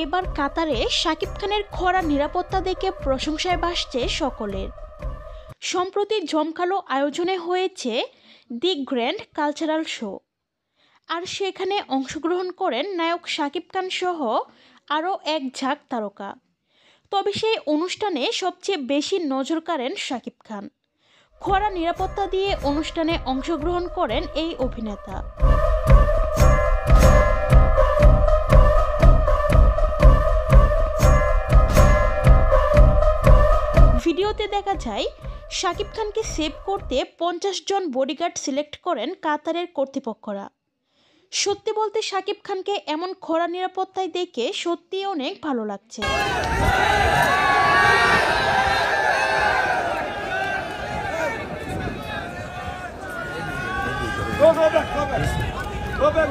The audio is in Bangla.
এবার কাতারে শাকিব খানের কড়া নিরাপত্তা দেখে প্রশংসায় ভাসছে সকলের। সম্প্রতি জমকালো আয়োজনে হয়েছে দি গ্র্যান্ড কালচারাল শো, আর সেখানে অংশগ্রহণ করেন নায়ক শাকিব খান সহ আরও এক ঝাঁক তারকা। তবে সেই অনুষ্ঠানে সবচেয়ে বেশি নজর কাড়েন শাকিব খান। কড়া নিরাপত্তা দিয়ে অনুষ্ঠানে অংশগ্রহণ করেন এই অভিনেতা। ভিডিওতে দেখা যায় শাকিব খানকে সেভ করতে 50 জন বডিগার্ড সিলেক্ট করেন কাতারের কর্তৃপক্ষরা। সত্যি বলতে শাকিব খানকে এমন কড়া নিরাপত্তায় দেখে সত্যিই অনেক ভালো লাগছে। Go back.